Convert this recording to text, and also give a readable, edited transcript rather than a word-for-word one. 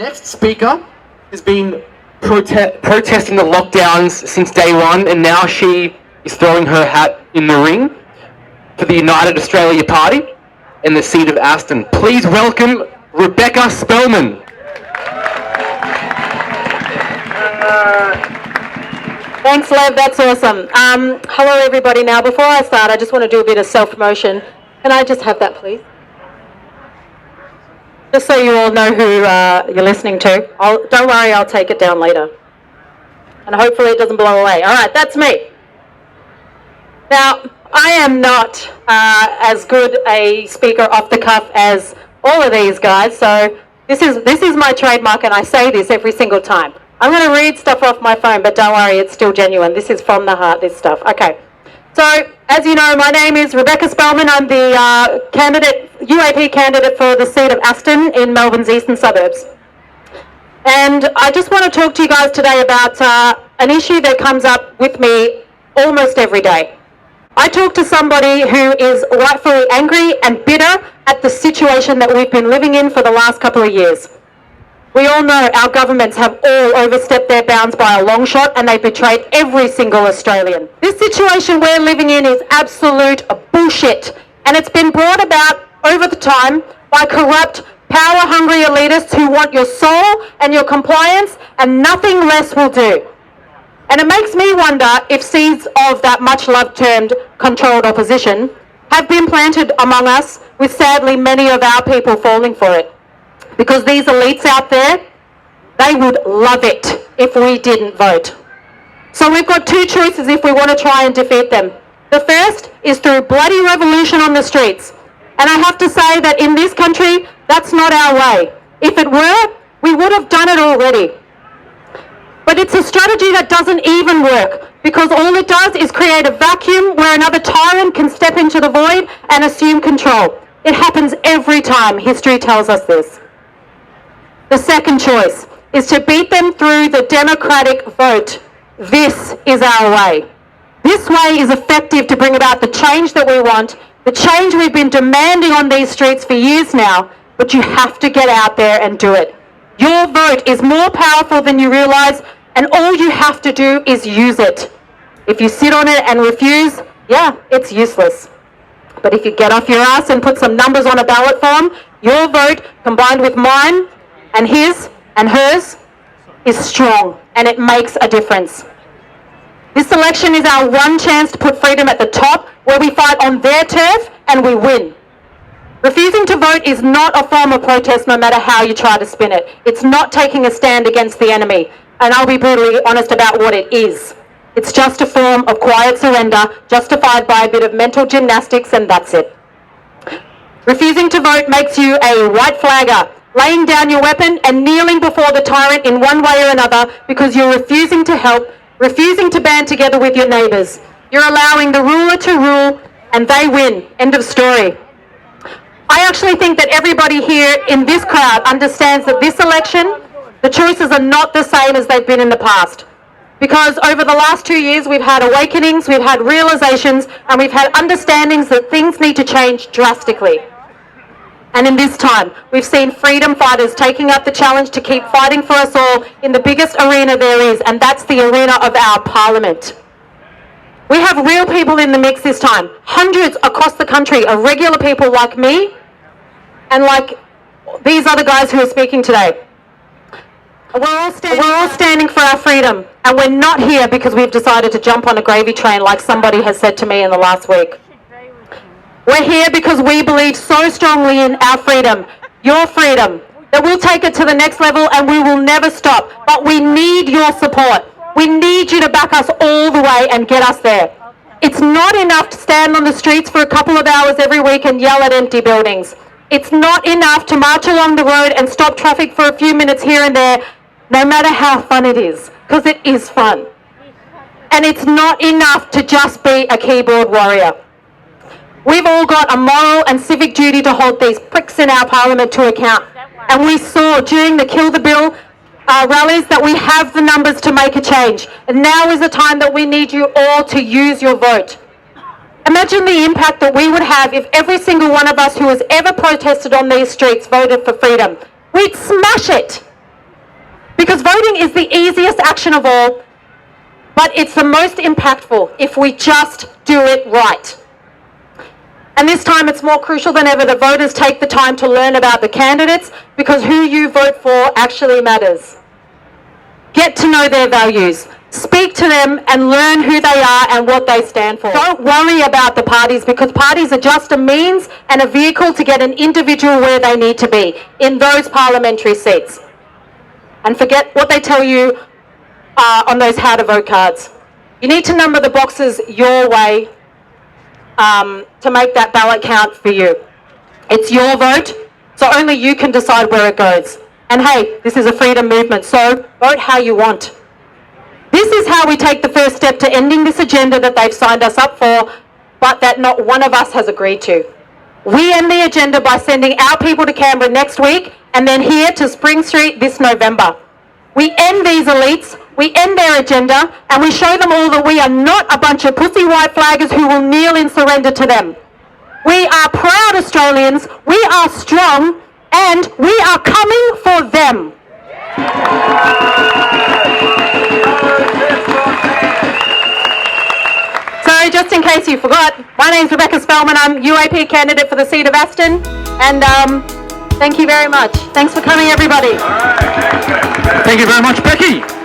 next speaker has been protesting the lockdowns since day one, and now she is throwing her hat in the ring for the United Australia Party in the seat of Aston. Please welcome Rebekah Spelman. Thanks, Lev. That's awesome. Hello, everybody. Now, before I start, I just want to do a bit of self-promotion. Can I just have that, please? Just so you all know who you're listening to. Don't worry, I'll take it down later. And hopefully it doesn't blow away. All right, that's me. Now, I am not as good a speaker off the cuff as all of these guys, so this is my trademark, and I say this every single time. I'm going to read stuff off my phone, but don't worry, it's still genuine. This is from the heart, this stuff. Okay. So, as you know, my name is Rebekah Spelman. I'm the UAP candidate for the seat of Aston in Melbourne's eastern suburbs. And I just want to talk to you guys today about an issue that comes up with me almost every day. I talk to somebody who is rightfully angry and bitter at the situation that we've been living in for the last couple of years. We all know our governments have all overstepped their bounds by a long shot, and they've betrayed every single Australian. This situation we're living in is absolute bullshit, and it's been brought about over the time by corrupt, power-hungry elitists who want your soul and your compliance, and nothing less will do. And it makes me wonder if seeds of that much-loved termed controlled opposition have been planted among us, with sadly many of our people falling for it. Because these elites out there, they would love it if we didn't vote. So we've got two choices if we want to try and defeat them. The first is through bloody revolution on the streets. And I have to say that in this country, that's not our way. If it were, we would have done it already. But it's a strategy that doesn't even work, because all it does is create a vacuum where another tyrant can step into the void and assume control. It happens every time. History tells us this. The second choice is to beat them through the democratic vote. This is our way. This way is effective to bring about the change that we want, the change we've been demanding on these streets for years now, but you have to get out there and do it. Your vote is more powerful than you realise, and all you have to do is use it. If you sit on it and refuse, yeah, it's useless. But if you get off your ass and put some numbers on a ballot form, your vote, combined with mine, and his and hers, is strong, and it makes a difference. This election is our one chance to put freedom at the top, where we fight on their turf and we win. Refusing to vote is not a form of protest, no matter how you try to spin it. It's not taking a stand against the enemy, and I'll be brutally honest about what it is. It's just a form of quiet surrender, justified by a bit of mental gymnastics, and that's it. Refusing to vote makes you a white flagger, laying down your weapon and kneeling before the tyrant in one way or another, because you're refusing to help, refusing to band together with your neighbours. You're allowing the ruler to rule, and they win. End of story. I actually think that everybody here in this crowd understands that this election, the choices are not the same as they've been in the past. Because over the last 2 years, we've had awakenings, we've had realisations, and we've had understandings that things need to change drastically. And in this time, we've seen freedom fighters taking up the challenge to keep fighting for us all in the biggest arena there is, and that's the arena of our parliament. We have real people in the mix this time. Hundreds across the country of regular people like me and like these other guys who are speaking today. We're all standing for our freedom, and we're not here because we've decided to jump on a gravy train like somebody has said to me in the last week. We're here because we believe so strongly in our freedom, your freedom, that we'll take it to the next level and we will never stop. But we need your support. We need you to back us all the way and get us there. It's not enough to stand on the streets for a couple of hours every week and yell at empty buildings. It's not enough to march along the road and stop traffic for a few minutes here and there, no matter how fun it is, because it is fun. And it's not enough to just be a keyboard warrior. We've all got a moral and civic duty to hold these pricks in our parliament to account. And we saw during the Kill the Bill rallies that we have the numbers to make a change. And now is the time that we need you all to use your vote. Imagine the impact that we would have if every single one of us who has ever protested on these streets voted for freedom. We'd smash it. Because voting is the easiest action of all, but it's the most impactful if we just do it right. And this time it's more crucial than ever that voters take the time to learn about the candidates, because who you vote for actually matters. Get to know their values. Speak to them and learn who they are and what they stand for. Don't worry about the parties, because parties are just a means and a vehicle to get an individual where they need to be, in those parliamentary seats. And forget what they tell you on those how to vote cards. You need to number the boxes your way to make that ballot count for you. It's your vote, so only you can decide where it goes. And hey, this is a freedom movement, so vote how you want. This is how we take the first step to ending this agenda that they've signed us up for, but that not one of us has agreed to. We end the agenda by sending our people to Canberra next week, and then here to Spring Street this November. We end these elites, we end their agenda, and we show them all that we are not a bunch of pussy white flaggers who will kneel in surrender to them. We are proud Australians, we are strong, and we are coming for them. So just in case you forgot, my name's Rebekah Spelman, I'm UAP candidate for the seat of Aston, and thank you very much. Thanks for coming, everybody. Thank you very much, Becky.